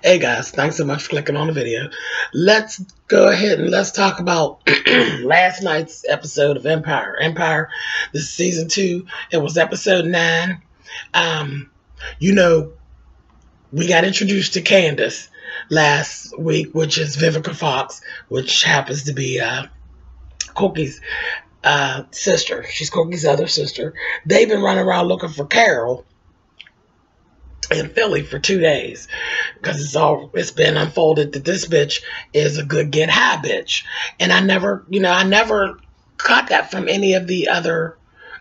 Hey guys, thanks so much for clicking on the video. Let's go ahead and let's talk about last night's episode of Empire. Empire, this is season 2. It was episode 9. You know, we got introduced to Candace last week, which is Vivica Fox, which happens to be Cookie's sister. She's Cookie's other sister. They've been running around looking for Carol in Philly for 2 days because it's been unfolded that this bitch is a good get high bitch, and I never caught that from any of the other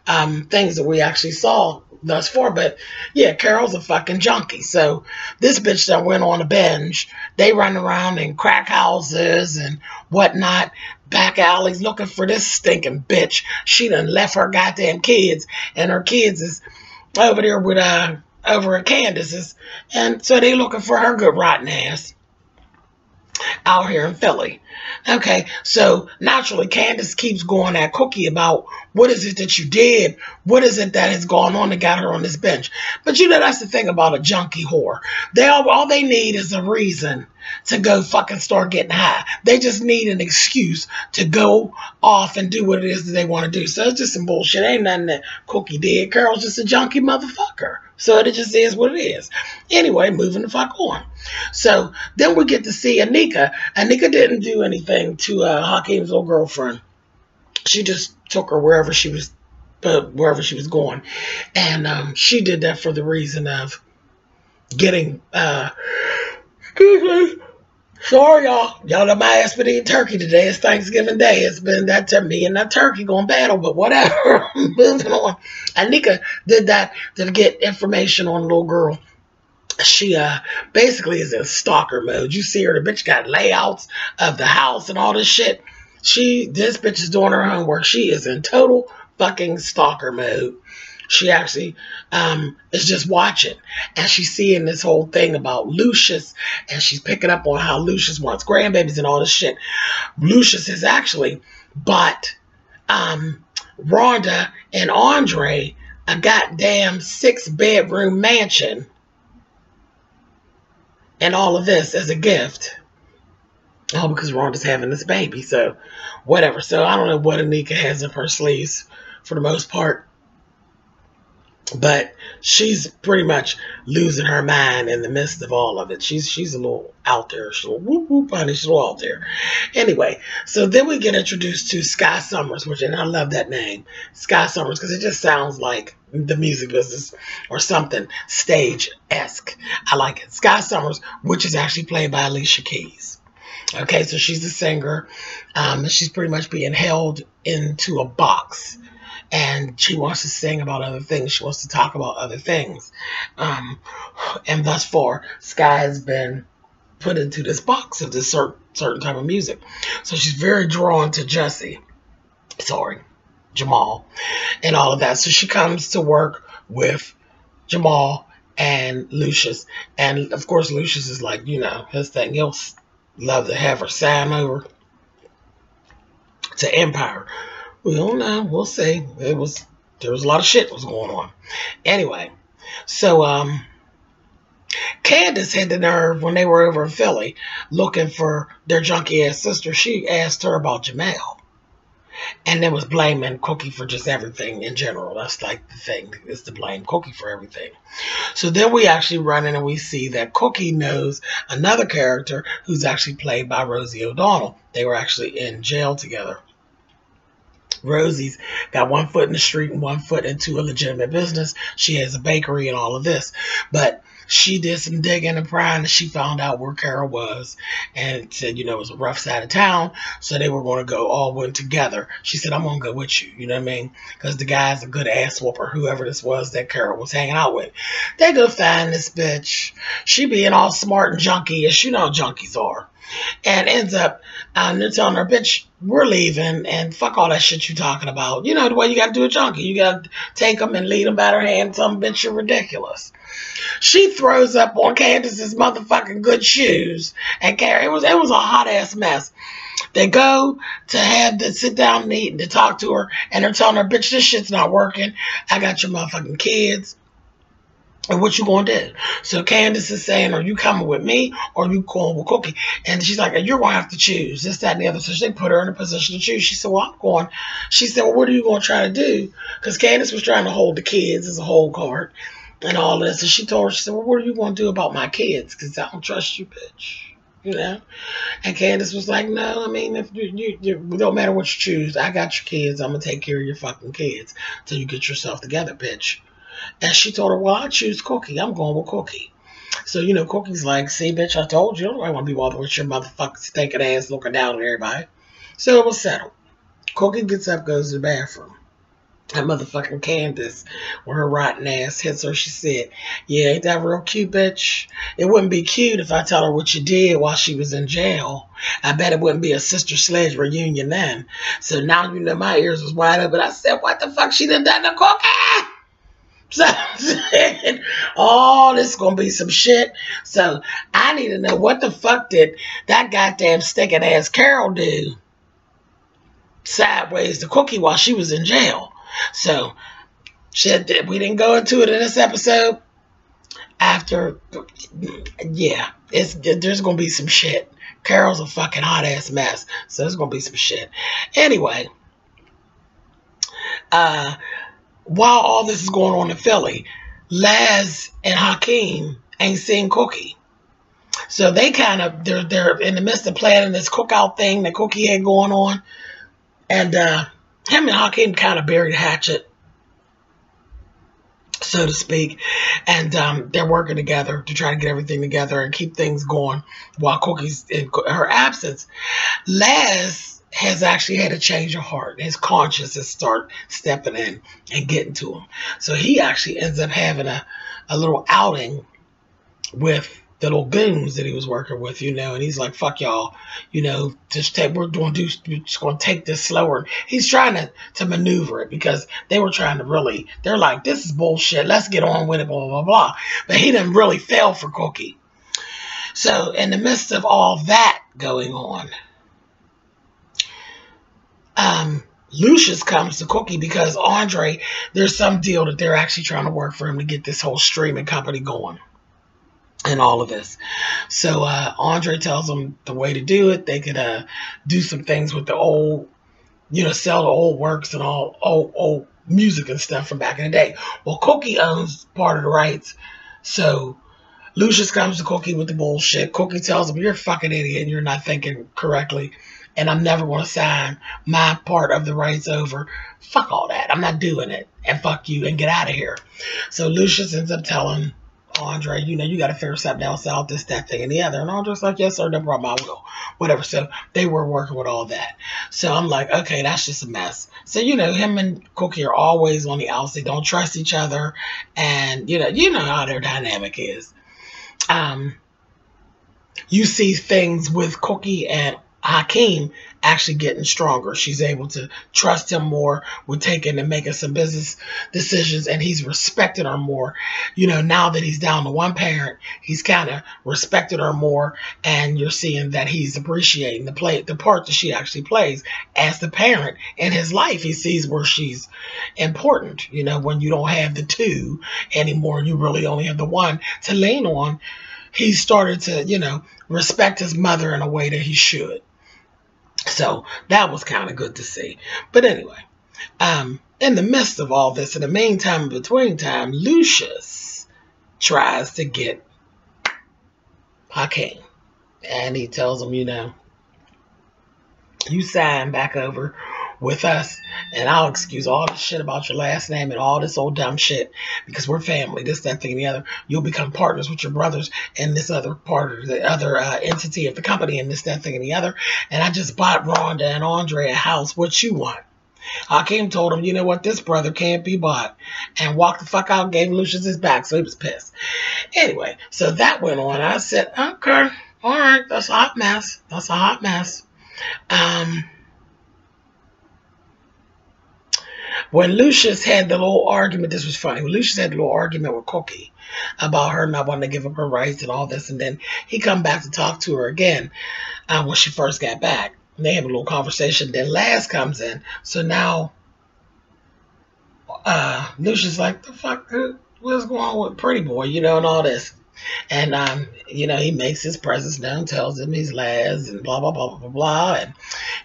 things that we actually saw thus far. But yeah, Carol's a fucking junkie, so this bitch that went on a binge. They run around in crack houses and whatnot, back alleys, looking for this stinking bitch. She done left her goddamn kids, and her kids is over there with over at Candace's, and so they looking for her good rotten ass out here in Philly. Okay, so naturally Candace keeps going at Cookie about what is it that you did, what is it that has gone on that got her on this bench. But you know, that's the thing about a junkie whore. All they need is a reason to go fucking start getting high. They just need an excuse to go off and do what it is that they want to do. So it's just some bullshit. Ain't nothing that Cookie did. Carol's just a junkie motherfucker. So it just is what it is. Anyway, moving the fuck on. So then we get to see Anika. Anika didn't do anything to Hakeem's little girlfriend. She just took her wherever she was going. And she did that for the reason of getting excuse me. Sorry, y'all. Y'all know my ass been eating turkey today. It's Thanksgiving Day. It's been that me and that turkey going battle, but whatever. Moving on. Anika did that to get information on the little girl. She basically is in stalker mode. You see her, the bitch got layouts of the house and all this shit. This bitch is doing her homework. She is in total fucking stalker mode. She actually is just watching, and she's seeing this whole thing about Lucius, and she's picking up on how Lucius wants grandbabies and all this shit. Lucius has actually bought Rhonda and Andre a goddamn 6-bedroom mansion and all of this as a gift. Oh, because Rhonda's having this baby, so whatever. So I don't know what Anika has up her sleeves for the most part. But she's pretty much losing her mind in the midst of all of it. She's a little out there. She's a little whoop whoop, honey. She's a little out there. Anyway, so then we get introduced to Sky Summers, and I love that name, Sky Summers, because it just sounds like the music business or something stage-esque. I like it. Sky Summers, which is actually played by Alicia Keys. Okay, so she's a singer. She's pretty much being held into a box. And she wants to sing about other things. She wants to talk about other things. And thus far, Sky has been put into this box of this certain type of music. So she's very drawn to Jamal, and all of that. So she comes to work with Jamal and Lucius. And, of course, Lucius is like, his thing. He'll love to have her sign over to Empire. We don't know. We'll see. There was a lot of shit was going on. Anyway, so Candace had the nerve when they were over in Philly looking for their junkie ass sister. She asked her about Jamel, and then was blaming Cookie for just everything in general. That's like the thing, is to blame Cookie for everything. So then we actually run in and we see that Cookie knows another character who's actually played by Rosie O'Donnell. They were actually in jail together. Rosie's got one foot in the street and one foot into a legitimate business. She has a bakery and all of this. But she did some digging and prying, and she found out where Carol was and said, it was a rough side of town. So they were going to go all went together. She said, I'm going to go with you. You know what I mean? Because the guy's a good ass whooper, whoever this was that Carol was hanging out with. They go find this bitch. She being all smart and junkie-ish. You know how junkies are. And ends up, they're telling her, bitch, we're leaving, and fuck all that shit you talking about. You know the way you got to do a junkie. You got to take them and lead them by their hand and tell them, bitch, you're ridiculous. She throws up on Candace's motherfucking good shoes and carry. It was a hot-ass mess. They go to have to sit down and eat and to talk to her, and they're telling her, bitch, this shit's not working. I got your motherfucking kids. And what you gonna do? So Candace is saying, are you coming with me or are you going with Cookie? And she's like, you're gonna have to choose this, that, and the other. So they put her in a position to choose. She said, well, I'm going. She said, well, what are you gonna try to do? Because Candace was trying to hold the kids as a whole card and all of this. And she told her, she said, well, what are you gonna do about my kids? Because I don't trust you, bitch. You know? And Candace was like, no, I mean, if you don't matter what you choose, I got your kids. I'm gonna take care of your fucking kids till you get yourself together, bitch. And she told her, well, I choose Cookie. I'm going with Cookie. So, Cookie's like, see, bitch, I told you. I don't want to be bothered with your motherfucking stinking ass looking down at everybody. So it was settled. Cookie gets up, goes to the bathroom. That motherfucking Candace, with her rotten ass, hits her. She said, yeah, ain't that real cute, bitch? It wouldn't be cute if I tell her what you did while she was in jail. I bet it wouldn't be a Sister Sledge reunion then. So now my ears was wide open. I said, what the fuck she done to Cookie? So oh, this is gonna be some shit. So I need to know what the fuck did that goddamn stinking ass Carol do sideways to Cookie while she was in jail. So shit, we didn't go into it in this episode. After, yeah, there's gonna be some shit. Carol's a fucking hot ass mess, so there's gonna be some shit. Anyway, while all this is going on in Philly, Laz and Hakeem ain't seen Cookie. So they're in the midst of planning this cookout thing that Cookie had going on. And him and Hakeem kind of buried the hatchet, so to speak. And they're working together to try to get everything together and keep things going while Cookie's in her absence. Laz has actually had a change of heart. His conscience has started stepping in and getting to him. So he actually ends up having a little outing with the little goons that he was working with, and he's like, fuck y'all, we're just going to take this slower. He's trying to maneuver it because they were trying to they're like, this is bullshit. Let's get on with it, blah, blah, blah. But he didn't really fail for Cookie. So in the midst of all that going on, Lucius comes to Cookie because Andre, there's some deal that they're actually trying to work for him to get this whole streaming company going and all of this. So Andre tells them the way to do it. They could do some things with the old, sell the old works and all old music and stuff from back in the day. Well, Cookie owns part of the rights. So Lucius comes to Cookie with the bullshit. Cookie tells him, you're a fucking idiot and you're not thinking correctly. And I'm never going to sign my part of the rights over. Fuck all that. I'm not doing it. And fuck you and get out of here. So Lucius ends up telling Andre, you got to figure something else out, this, that, thing, and the other. And Andre's like, yes, sir, no problem, I will. Whatever. So they were working with all that. So I'm like, okay, that's just a mess. So, him and Cookie are always on the outs. They don't trust each other. And, you know how their dynamic is. You see things with Cookie and Hakeem actually getting stronger. She's able to trust him more with taking and making some business decisions, and he's respected her more. Now that he's down to one parent, he's kind of respected her more, and you're seeing that he's appreciating the part that she actually plays as the parent in his life. He sees where she's important. When you don't have the two anymore, you really only have the one to lean on. He started to, respect his mother in a way that he should. So that was kind of good to see. But anyway, in the midst of all this, in the meantime, in between time, Lucius tries to get Hakeem. And he tells him, you sign back over with us, and I'll excuse all this shit about your last name and all this old dumb shit because we're family, this, that, thing, and the other. You'll become partners with your brothers and this other part of the other entity of the company and this, that, thing, and the other. And I just bought Rhonda and Andre a house. What you want? Hakeem told him, you know what, this brother can't be bought, and walked the fuck out, gave Lucius his back, so he was pissed. Anyway, so that went on. I said, okay, all right, that's a hot mess. That's a hot mess. When Lucius had the little argument, this was funny. When Lucius had the little argument with Cookie about her not wanting to give up her rights and all this, and then he come back to talk to her again when she first got back. And they have a little conversation. Then Laz comes in. So now Lucius like, the fuck? what's going on with Pretty Boy, you know, and all this. And, you know, he makes his presence known, tells him he's Laz, and blah, blah, blah, blah, blah, blah. And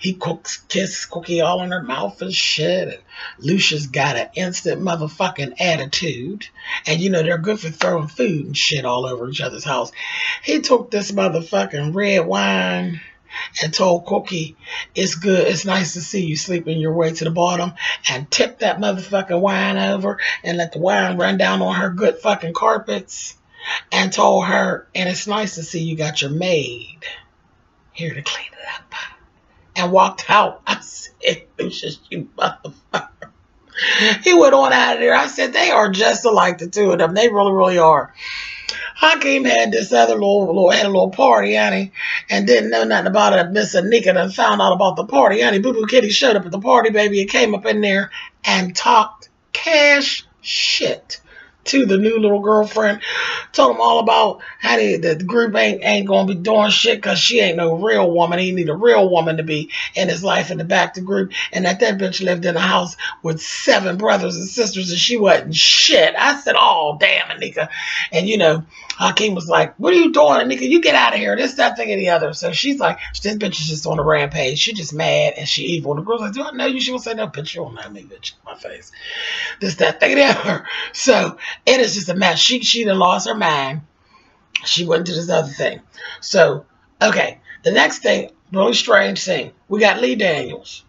he kisses Cookie all in her mouth and shit. And Lucius got an instant motherfucking attitude. And, you know, they're good for throwing food and shit all over each other's house. He took this motherfucking red wine and told Cookie, it's good, it's nice to see you sleeping your way to the bottom, and tipped that motherfucking wine over and let the wine run down on her good fucking carpets, and told her, and it's nice to see you got your maid here to clean it up, and walked out. I said, Lucius, you motherfucker. He went on out of there. I said, they are just alike, the two of them. They really, really are. Hakeem had this other little party, honey, and didn't know nothing about it. Miss Anika done found out about the party, honey. Boo Boo Kitty showed up at the party, baby, and came up in there and talked cash shit to the new little girlfriend. Told him all about how the group ain't gonna be doing shit because she ain't no real woman. He need a real woman to be in his life and to back the group. And that bitch lived in a house with 7 brothers and sisters and she wasn't shit. I said, oh, damn, Anika. And, you know, Hakeem was like, what are you doing, Anika? You get out of here. This, that, thing, and the other. So she's like, this bitch is just on a rampage. She just mad and she evil. The girl's like, do I know you? She will say, no, bitch, you don't know me, bitch. My face. This, that, thing, and the other. So it is just a mess. She done lost her mind. She went to this other thing. So, okay. The next thing, really strange thing. We got Lee Daniels.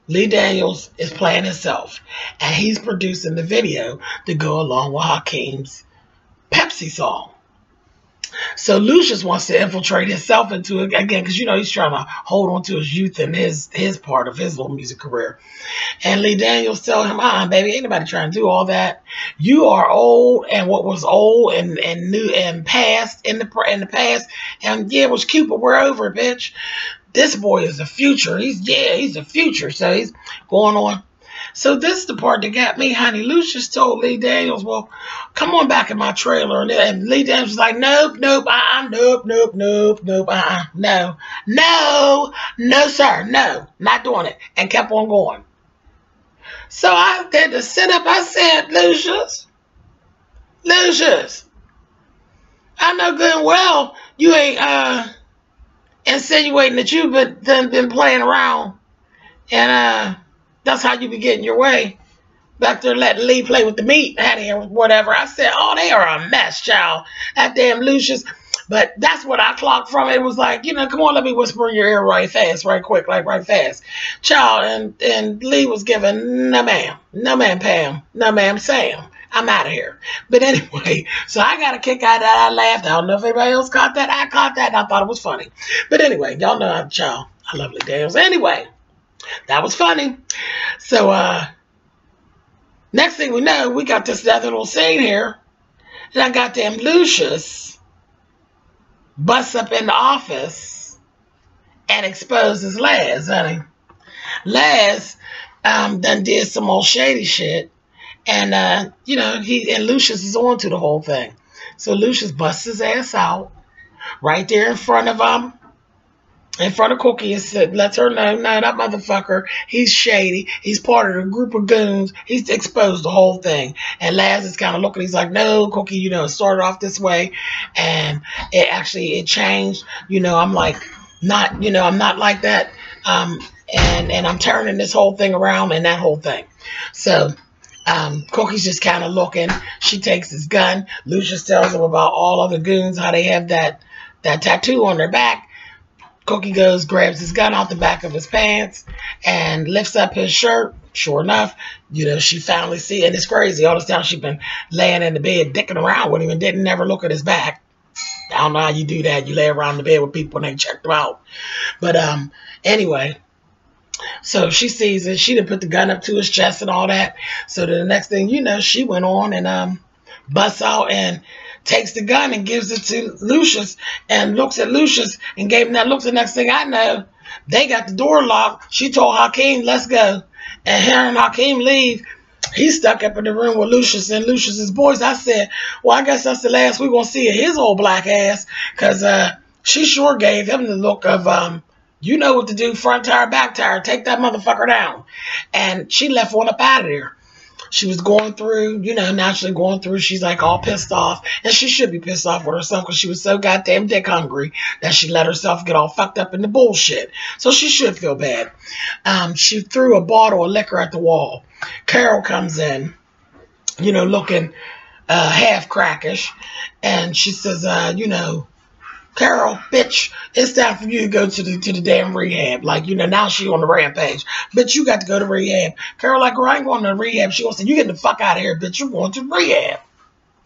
Lee Daniels is playing himself. And he's producing the video to go along with Hakeem's Pepsi song. So Lucius wants to infiltrate himself into it again because, you know, he's trying to hold on to his youth and his part of his little music career. And Lee Daniels tell him, baby, ain't nobody trying to do all that. You are old, and what was old and new and past in the past, and yeah, it was cute, but we're over it, bitch. This boy is the future. He's the future. So he's going on. So this is the part that got me, honey. Lucius told Lee Daniels, well, come on back in my trailer. And Lee Daniels was like, nope, nope, nope, nope, nope, nope, no, no, no, sir, no, not doing it. And kept on going. So I had to sit up. I said, Lucius, I know good and well you ain't insinuating that you've been playing around and that's how you be getting your way. Back there letting Lee play with the meat, honey, or whatever. I said, oh, they are a mess, child. That damn Lucius. But that's what I clocked from it. It was like, you know, come on, let me whisper in your ear right fast, right quick, like right fast. Child, and Lee was giving, no ma'am, Pam, no ma'am, Sam. I'm out of here. But anyway, so I got a kick out of that. I laughed. I don't know if anybody else caught that. I caught that, and I thought it was funny. But anyway, y'all know, child, I love Lee Daniels. Anyway, that was funny. So, next thing we know, we got this other little scene here. And I got damn Lucius busts up in the office and exposes Laz, honey. Laz done did some old shady shit. And, you know, Lucius is on to the whole thing. So Lucius busts his ass out right there in front of Cookie and said, lets her know, no, that motherfucker, he's shady. He's part of the group of goons. He's exposed the whole thing. And Laz is kind of looking. He's like, no, Cookie, you know, it started off this way. And it changed. You know, I'm like, not, you know, I'm not like that. And I'm turning this whole thing around and that whole thing. So, Cookie's just kind of looking. She takes his gun. Lucius tells him about all other goons, how they have that tattoo on their back. Cookie goes, grabs his gun out the back of his pants and lifts up his shirt. Sure enough, you know, she finally see, and it's crazy. All this time she's been laying in the bed, dicking around with him and didn't never look at his back. I don't know how you do that. You lay around the bed with people and they check them out. But anyway, so she sees it. She didn't put the gun up to his chest and all that. So the next thing you know, she went on and busts out and takes the gun and gives it to Lucius and looks at Lucius and gave him that look. The next thing I know, they got the door locked. She told Hakeem, let's go. And her and Hakeem leave. He's stuck up in the room with Lucius and Lucius's boys. I said, well, I guess that's the last we're going to see of his old black ass, because she sure gave him the look of, you know what to do, front tire, back tire, take that motherfucker down. And she left one up out of there. She was going through, naturally going through. She's like all pissed off. And she should be pissed off with herself because she was so goddamn dick hungry that she let herself get all fucked up in the bullshit. So she should feel bad. She threw a bottle of liquor at the wall. Carol comes in, looking half crackish. And she says, Carol, bitch, it's time for you to go to the damn rehab. Like, now she on the rampage. Bitch, you got to go to rehab. Carol like, girl, I ain't going to rehab. She gonna say, you getting the fuck out of here, bitch. You're going to rehab.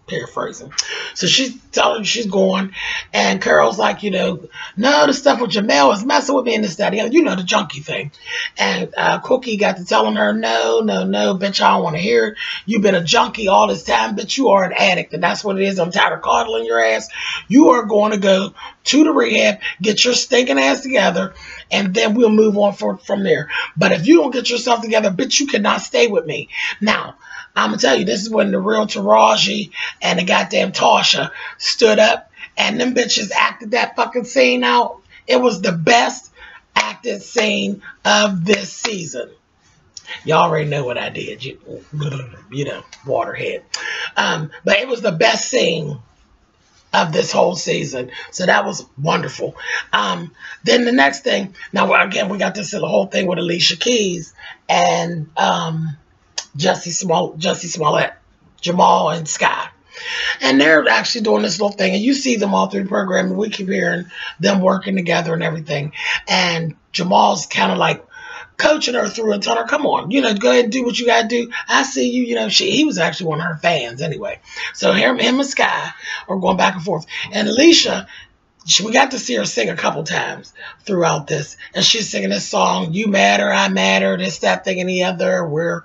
Paraphrasing. So she's telling her she's going, and Carol's like, no, the stuff with Jamel is messing with me and this, that, the junkie thing. And Cookie got to telling her, no, bitch, I don't want to hear it. You've been a junkie all this time, bitch. You are an addict, and that's what it is. I'm tired of coddling your ass. You are going to go to the rehab, get your stinking ass together, and then we'll move on from there. But if you don't get yourself together, bitch, you cannot stay with me. Now, I'm going to tell you, this is when the real Taraji and the goddamn Tasha stood up and them bitches acted that fucking scene out. It was the best acted scene of this season. Y'all already know what I did. Waterhead. But it was the best scene of this whole season. So that was wonderful. Then the next thing, now again, we got this whole thing with Alicia Keys and Jussie Smollett, Jamal, and Sky. And they're actually doing this little thing. And you see them all through the program. And we keep hearing them working together and everything. And Jamal's kind of like coaching her through and telling her, come on, go ahead and do what you got to do. I see you. He was actually one of her fans anyway. So him and Sky are going back and forth. And Alicia, we got to see her sing a couple times throughout this. And she's singing this song, You Matter, I Matter, this, that, thing, and the other. We're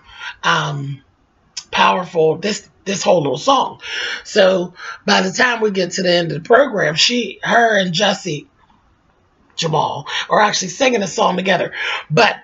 powerful. This whole little song. So by the time we get to the end of the program, her and Jussie Jamal are actually singing a song together. But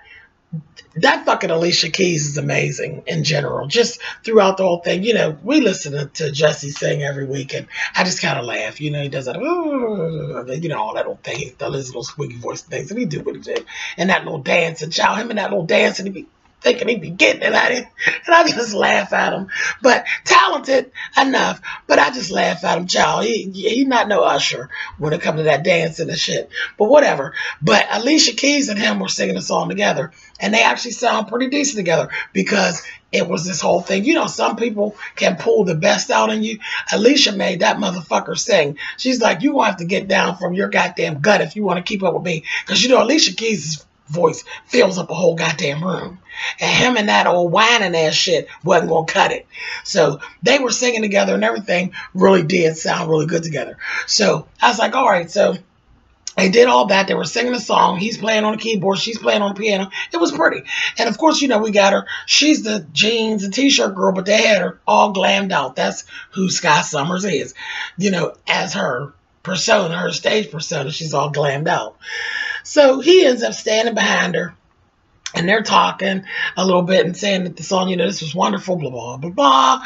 that fucking Alicia Keys is amazing in general. Just throughout the whole thing. We listen to Jussie sing every week, and I just kind of laugh. He does that, all that little thing. He does his little squeaky voice things, and he do what he did. And that little dance, and him and that little dance, and he be thinking he'd be getting it at him. And I just laugh at him. But talented enough, but I just laugh at him, child. He not no Usher when it comes to that dancing and shit. But whatever. But Alicia Keys and him were singing a song together. And they actually sound pretty decent together because it was this whole thing. Some people can pull the best out in you. Alicia made that motherfucker sing. She's like, you gonna have to get down from your goddamn gut if you want to keep up with me. Because Alicia Keys' voice fills up a whole goddamn room. And him and that old whining ass shit wasn't going to cut it. So they were singing together and everything really did sound really good together. So I was like, all right, so they did all that. They were singing a song. He's playing on the keyboard. She's playing on the piano. It was pretty. And of course, we got her. She's the jeans and t-shirt girl, but they had her all glammed out. That's who Sky Summers is. As her persona, her stage persona, she's all glammed out. So he ends up standing behind her. And they're talking a little bit and saying that the song, this was wonderful, blah, blah, blah, blah.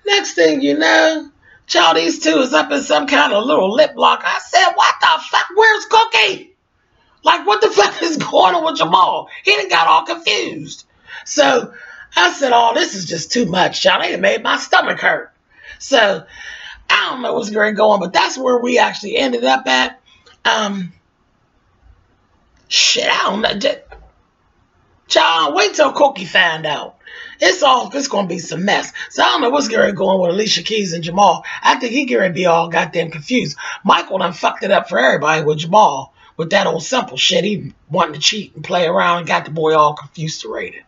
Next thing you know, child, these two is up in some kind of little lip lock. I said, what the fuck? Where's Cookie? Like, what the fuck is going on with Jamal? He done got all confused. So I said, oh, this is just too much, child. They made my stomach hurt. So I don't know what's going on, but that's where we actually ended up at. Shit, I don't know. Child, wait till Cookie find out. It's going to be some mess. So I don't know what's going on with Alicia Keys and Jamal. I think he going to be all goddamn confused. Michael done fucked it up for everybody with Jamal. With that old simple shit. He wanted to cheat and play around and got the boy all confused to rate it.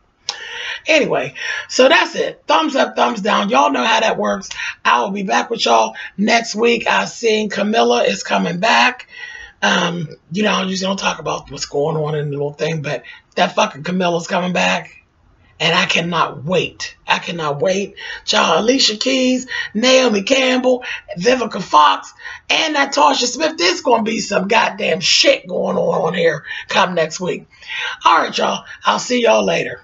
Anyway, so that's it. Thumbs up, thumbs down. Y'all know how that works. I will be back with y'all next week. I've seen Camilla is coming back. I'm just going to talk about what's going on in the little thing, but that fucking Camilla's coming back, and I cannot wait. I cannot wait. Child, Alicia Keys, Naomi Campbell, Vivica Fox, and that Tasha Smith. There's going to be some goddamn shit going on here come next week. All right, y'all. I'll see y'all later.